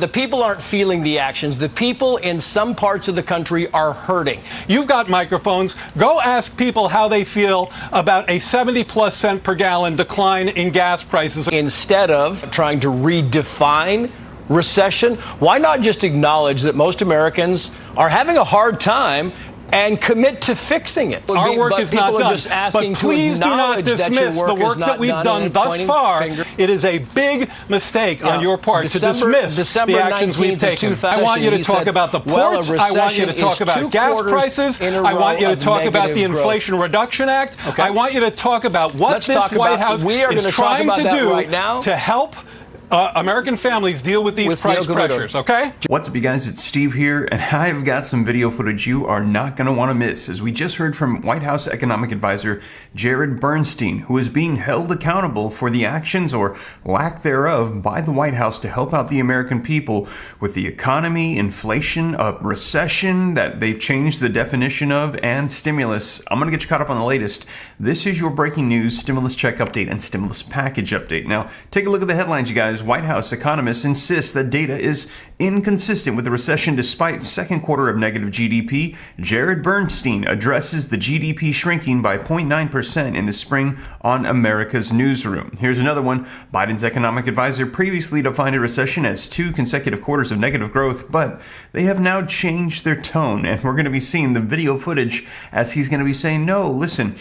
the people aren't feeling the actions. The people in some parts of the country are hurting. You've got microphones. Go ask people how they feel about a 70+ cent per gallon decline in gas prices. Instead of trying to redefine recession, why not just acknowledge that most Americans are having a hard time and commit to fixing it? Our work is not done. But please do not dismiss the work that we've done thus far. It is a big mistake on your part to dismiss the actions we've taken. I want you to talk about the ports. I want you to talk about gas prices. I want you to talk about the Inflation Reduction Act. I want you to talk about what this White House is trying to do to help American families deal with these price pressures, okay? What's up, you guys? It's Steve here, and I've got some video footage you are not going to want to miss, as we just heard from White House economic advisor Jared Bernstein, who is being held accountable for the actions or lack thereof by the White House to help out the American people with the economy, inflation, a recession that they've changed the definition of, and stimulus. I'm going to get you caught up on the latest. This is your breaking news stimulus check update and stimulus package update. Now, take a look at the headlines, you guys. White House economists insist that data is inconsistent with the recession despite second quarter of negative GDP. Jared Bernstein addresses the GDP shrinking by 0.9% in the spring on America's Newsroom. Here's another one. Biden's economic advisor previously defined a recession as 2 consecutive quarters of negative growth, but they have now changed their tone, and we're going to be seeing the video footage as he's going to be saying, no, listen,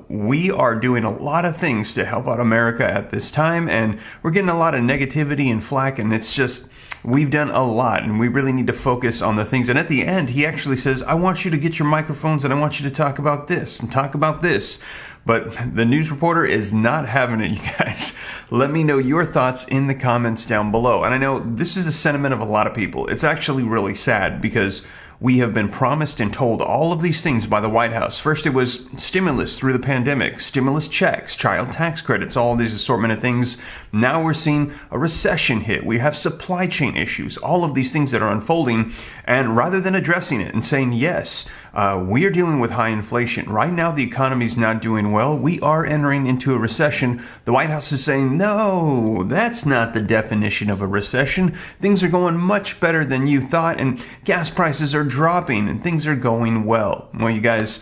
we are doing a lot of things to help out America at this time, and we're getting a lot of negativity and flack, and it's just, we've done a lot, and we really need to focus on the things. And at the end, he actually says, I want you to get your microphones, and I want you to talk about this and talk about this. But the news reporter is not having it, you guys. Let me know your thoughts in the comments down below. And I know this is the sentiment of a lot of people. It's actually really sad because we have been promised and told all of these things by the White House. First, it was stimulus through the pandemic, stimulus checks, child tax credits, all of these assortment of things. Now we're seeing a recession hit. We have supply chain issues, all of these things that are unfolding. And rather than addressing it and saying, yes, we are dealing with high inflation. Right now, the economy is not doing well. We are entering into a recession. The White House is saying, no, that's not the definition of a recession. Things are going much better than you thought, and gas prices are dropping and things are going well. Well, you guys,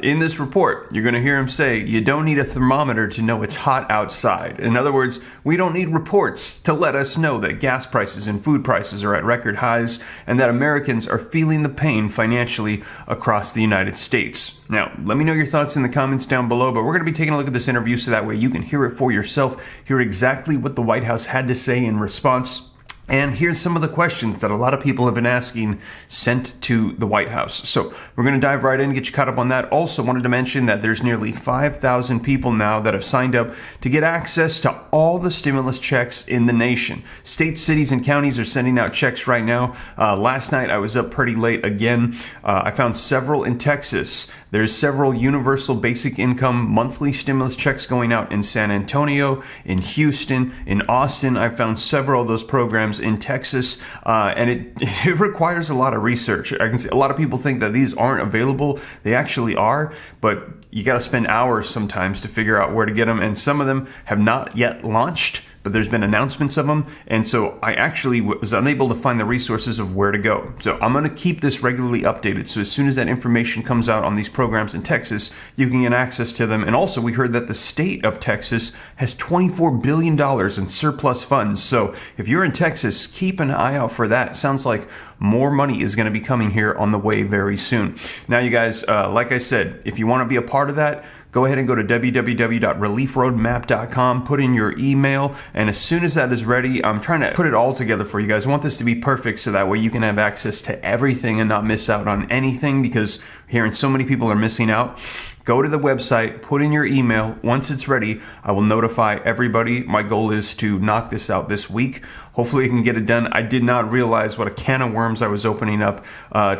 in this report, you're going to hear him say, you don't need a thermometer to know it's hot outside. In other words, we don't need reports to let us know that gas prices and food prices are at record highs and that Americans are feeling the pain financially across the United States. Now, let me know your thoughts in the comments down below, but we're going to be taking a look at this interview so that way you can hear it for yourself, hear exactly what the White House had to say in response. And here's some of the questions that a lot of people have been asking sent to the White House. So we're going to dive right in and get you caught up on that. Also wanted to mention that there's nearly 5,000 people now that have signed up to get access to all the stimulus checks in the nation. States, cities, and counties are sending out checks right now. Last night I was up pretty late again. I found several in Texas. There's several universal basic income monthly stimulus checks going out in San Antonio, in Houston, in Austin. I found several of those programs in Texas, and it requires a lot of research. I can see a lot of people think that these aren't available. They actually are, but you got to spend hours sometimes to figure out where to get them, and some of them have not yet launched, but there's been announcements of them, and so I actually was unable to find the resources of where to go. So I'm going to keep this regularly updated, so as soon as that information comes out on these programs in Texas, you can get access to them. And also, we heard that the state of Texas has $24 billion in surplus funds, so if you're in Texas, keep an eye out for that. Sounds like more money is going to be coming here on the way very soon. Now, you guys, like I said, if you want to be a part of that, go ahead and go to www.reliefroadmap.com, put in your email, and as soon as that is ready, I'm trying to put it all together for you guys. I want this to be perfect so that way you can have access to everything and not miss out on anything, because hearing so many people are missing out. Go to the website, put in your email. Once it's ready, I will notify everybody. My goal is to knock this out this week. Hopefully I can get it done. I did not realize what a can of worms I was opening up,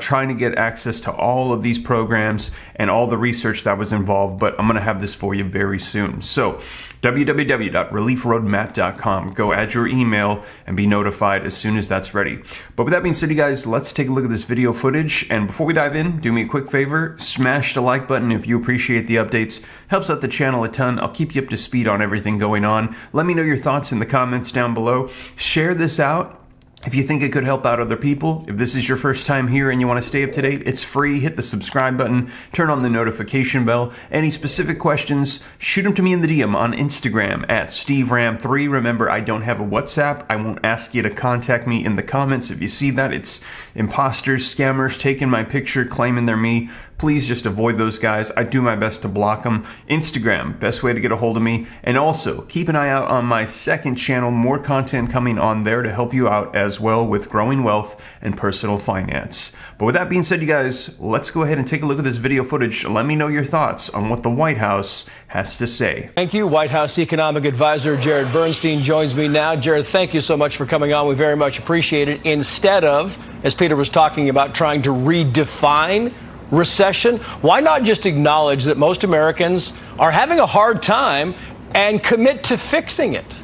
trying to get access to all of these programs and all the research that was involved, but I'm going to have this for you very soon. So www.reliefroadmap.com. Go add your email and be notified as soon as that's ready. But with that being said, you guys, let's take a look at this video footage. And before we dive in, do me a quick favor, smash the like button if you appreciate the updates. Helps out the channel a ton. I'll keep you up to speed on everything going on. Let me know your thoughts in the comments down below. Share this out. If you think it could help out other people, if this is your first time here and you want to stay up to date, it's free. Hit the subscribe button, turn on the notification bell. Any specific questions, shoot them to me in the DM on Instagram at SteveRam3. Remember, I don't have a WhatsApp. I won't ask you to contact me in the comments. If you see that, it's imposters, scammers taking my picture, claiming they're me. Please just avoid those guys. I do my best to block them. Instagram, best way to get a hold of me. And also, keep an eye out on my second channel. More content coming on there to help you out as well with growing wealth and personal finance. But with that being said, you guys, let's go ahead and take a look at this video footage. Let me know your thoughts on what the White House has to say. Thank you. White House Economic Advisor Jared Bernstein joins me now. Jared, thank you so much for coming on. We very much appreciate it. Instead of, as Peter was talking about, trying to redefine recession, why not just acknowledge that most Americans are having a hard time and commit to fixing it?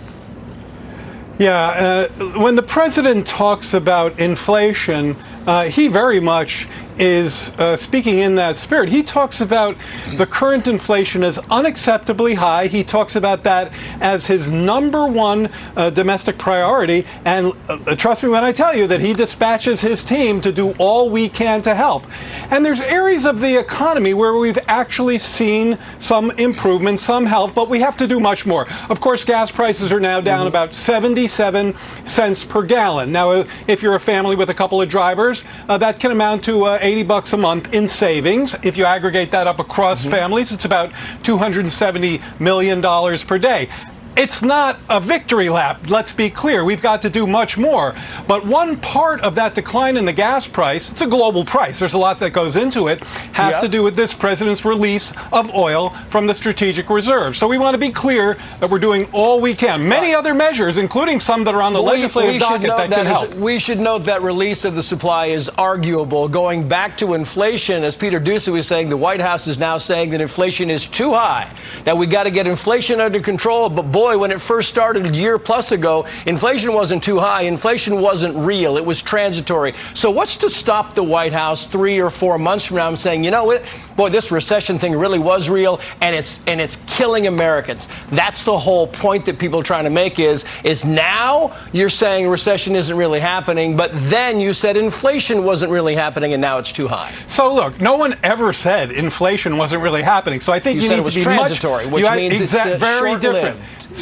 Yeah, when the president talks about inflation, he very much is speaking in that spirit. He talks about the current inflation as unacceptably high. He talks about that as his #1 domestic priority. And trust me when I tell you that he dispatches his team to do all we can to help. And there's areas of the economy where we've actually seen some improvement, some help, but we have to do much more. Of course, gas prices are now down about 77 cents per gallon. Now, if you're a family with a couple of drivers, that can amount to $80 a month in savings. If you aggregate that up across families, it's about $270 million per day. It's not a victory lap, let's be clear. We've got to do much more. But one part of that decline in the gas price, it's a global price, there's a lot that goes into it, has to do with this president's release of oil from the strategic reserve. So we want to be clear that we're doing all we can. Many other measures, including some that are on the legislative docket that can help. We should note that release of the supply is arguable. Going back to inflation, as Peter Ducey was saying, the White House is now saying that inflation is too high, that we got to get inflation under control. But boy, when it first started a year plus ago, inflation wasn't too high. Inflation wasn't real. It was transitory. So what's to stop the White House 3 or 4 months from now saying, you know what, boy, this recession thing really was real and it's killing Americans? That's the whole point that people are trying to make is now you're saying recession isn't really happening, but then you said inflation wasn't really happening and now it's too high. So look, no one ever said inflation wasn't really happening. So I think you need to be transitory, which means it's very different.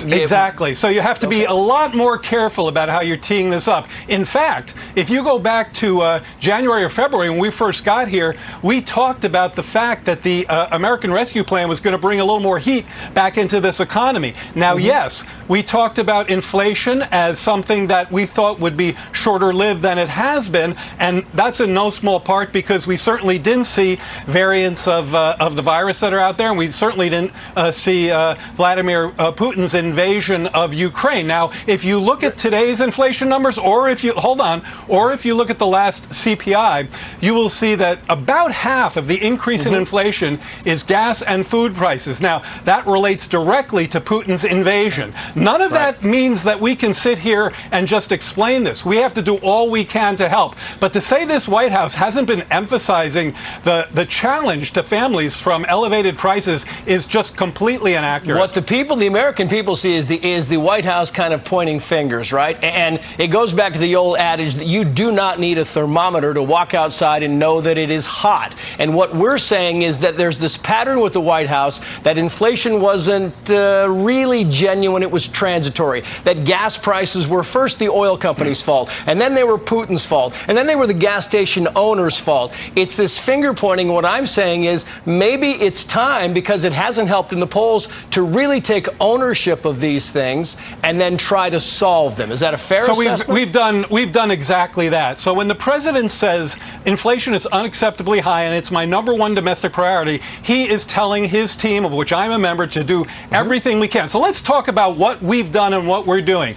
Exactly. So you have to be a lot more careful about how you're teeing this up. In fact, if you go back to January or February when we first got here, we talked about the fact that the American Rescue Plan was going to bring a little more heat back into this economy. Now, yes, we talked about inflation as something that we thought would be shorter lived than it has been, and that's in no small part because we certainly didn't see variants of the virus that are out there, and we certainly didn't see Vladimir Putin's invasion of Ukraine. Now, if you look at today's inflation numbers, or if you look at the last CPI, you will see that about half of the increase in inflation is gas and food prices. Now, that relates directly to Putin's invasion. None of that means that we can sit here and just explain this. We have to do all we can to help. But to say this White House hasn't been emphasizing the challenge to families from elevated prices is just completely inaccurate. What the American people see is the White House kind of pointing fingers, right? And it goes back to the old adage that you do not need a thermometer to walk outside and know that it is hot. And what we're saying is that there's this pattern with the White House that inflation wasn't really genuine, it was transitory. That gas prices were first the oil company's fault, and then they were Putin's fault, and then they were the gas station owners' fault. It's this finger pointing. What I'm saying is maybe it's time, because it hasn't helped in the polls, to really take ownership of these things and then try to solve them. Is that a fair assessment? So we've done exactly that. So when the president says inflation is unacceptably high and it's my #1 domestic priority, he is telling his team, of which I'm a member, to do everything we can. So let's talk about what we've done and what we're doing.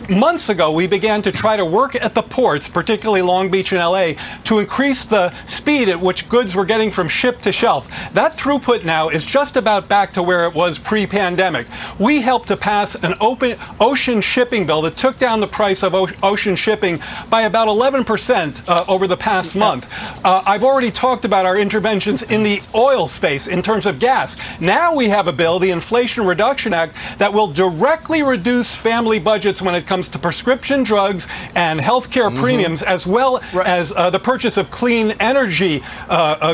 Months ago, we began to try to work at the ports, particularly Long Beach and LA, to increase the speed at which goods were getting from ship to shelf. That throughput now is just about back to where it was pre-pandemic. We helped to pass an ocean shipping bill that took down the price of ocean shipping by about 11% over the past month. I've already talked about our interventions in the oil space in terms of gas. Now we have a bill, the Inflation Reduction Act, that will directly reduce family budgets when it comes to prescription drugs and healthcare premiums, as well as the purchase of clean energy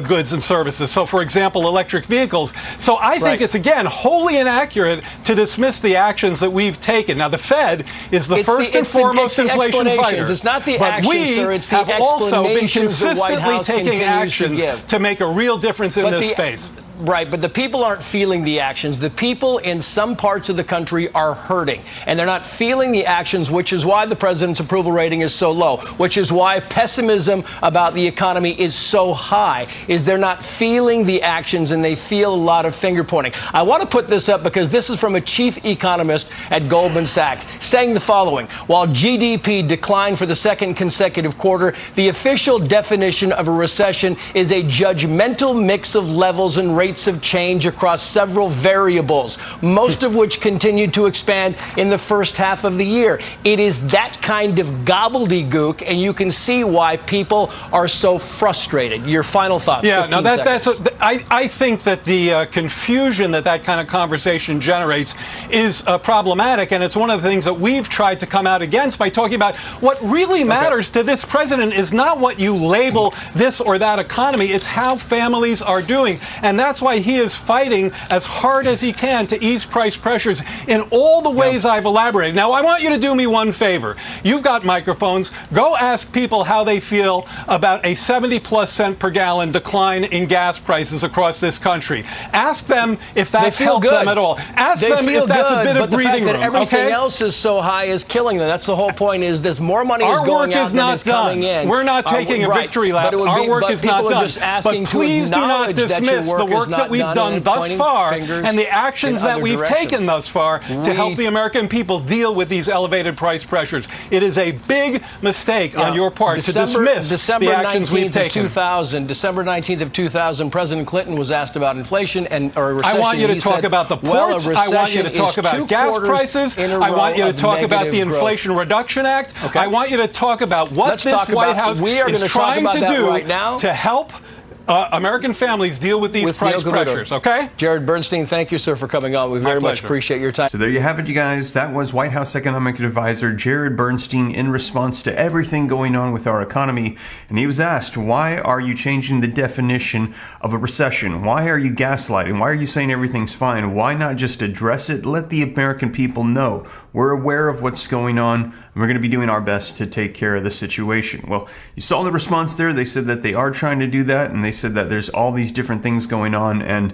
goods and services. So, for example, electric vehicles. So I think it's, again, wholly inaccurate to dismiss the actions that we've taken. Now, the Fed is the first and foremost inflation fighter. It's not the actions, sir. It's the have also been explanations the White consistently House taking actions to give. to make a real difference in this space. Right, but the people aren't feeling the actions. The people in some parts of the country are hurting, and they're not feeling the actions, which is why the president's approval rating is so low, which is why pessimism about the economy is so high, is they're not feeling the actions, and they feel a lot of finger pointing. I want to put this up because this is from a chief economist at Goldman Sachs, saying the following: while GDP declined for the second consecutive quarter, the official definition of a recession is a judgmental mix of levels and rates of change across several variables, most of which continued to expand in the first half of the year. It is that kind of gobbledygook, and you can see why people are so frustrated. Your final thoughts? Yeah, no, I think that the confusion that kind of conversation generates is problematic, and it's one of the things that we've tried to come out against by talking about what really matters to this president is not what you label this or that economy, it's how families are doing. And that's why he is fighting as hard as he can to ease price pressures in all the ways I've elaborated. Now, I want you to do me one favor. You've got microphones. Go ask people how they feel about a 70+ cent per gallon decline in gas prices across this country. Ask them if that's helped them at all. Ask them if that's a bit of breathing room. But the fact that everything else is so high is killing them. That's the whole point. Is this more money is going out than is coming in? We're not taking a victory lap. Our work is not done. But please do not dismiss the work that we've done thus far and the actions that we've taken thus far to help the American people deal with these elevated price pressures. It is a big mistake on your part to dismiss the actions we've taken. December 19th of 2000, President Clinton was asked about inflation or a recession. I want you to talk about the ports. I want you to talk about gas prices. I want you to talk about the Inflation Reduction Act. I want you to talk about what this White House is trying to do to help American families deal with these price pressures, okay? Jared Bernstein, thank you, sir, for coming on. We very much appreciate your time. So there you have it, you guys. That was White House Economic Advisor Jared Bernstein in response to everything going on with our economy. And he was asked, why are you changing the definition of a recession? Why are you gaslighting? Why are you saying everything's fine? Why not just address it? Let the American people know. We're aware of what's going on, and we're going to be doing our best to take care of the situation. Well, you saw the response there. They said that they are trying to do that, and they said that there's all these different things going on, and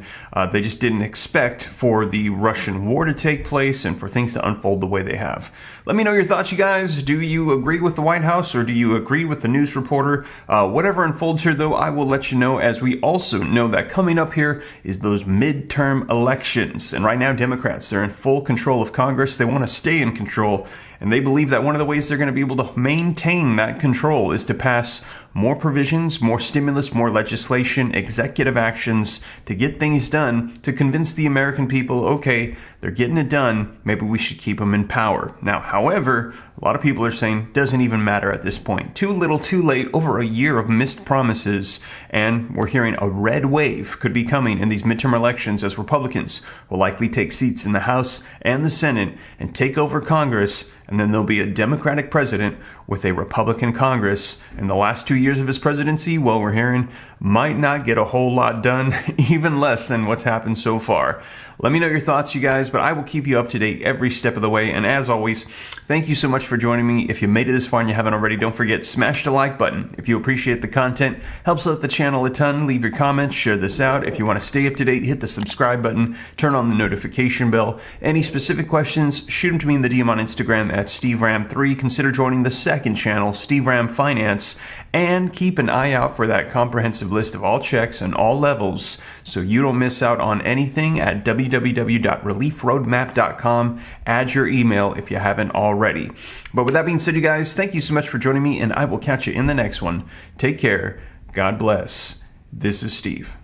they just didn't expect for the Russian war to take place and for things to unfold the way they have. Let me know your thoughts, you guys. Do you agree with the White House, or do you agree with the news reporter? Whatever unfolds here, though, I will let you know, as we also know that coming up here is those midterm elections. And right now, Democrats, they're in full control of Congress. They want to stay in control, and they believe that one of the ways they're going to be able to maintain that control is to pass more provisions, more stimulus, more legislation, executive actions to get things done, to convince the American people, okay, they're getting it done, maybe we should keep them in power. Now, however, a lot of people are saying doesn't even matter at this point. Too little, too late, over a year of missed promises, and we're hearing a red wave could be coming in these midterm elections as Republicans will likely take seats in the House and the Senate and take over Congress, and then there'll be a Democratic president with a Republican Congress. In the last 2 years of his presidency, well, we're hearing, might not get a whole lot done, even less than what's happened so far. Let me know your thoughts, you guys, but I will keep you up to date every step of the way. And as always, thank you so much for joining me. If you made it this far and you haven't already, don't forget, smash the like button. If you appreciate the content, helps out the channel a ton. Leave your comments, share this out. If you want to stay up to date, hit the subscribe button, turn on the notification bell. Any specific questions, shoot them to me in the DM on Instagram at SteveRam3. Consider joining the second channel, Steve Ram Finance, and keep an eye out for that comprehensive list of all checks and all levels so you don't miss out on anything at www.reliefroadmap.com. Add your email if you haven't already. But with that being said, you guys, thank you so much for joining me, and I will catch you in the next one. Take care. God bless. This is Steve.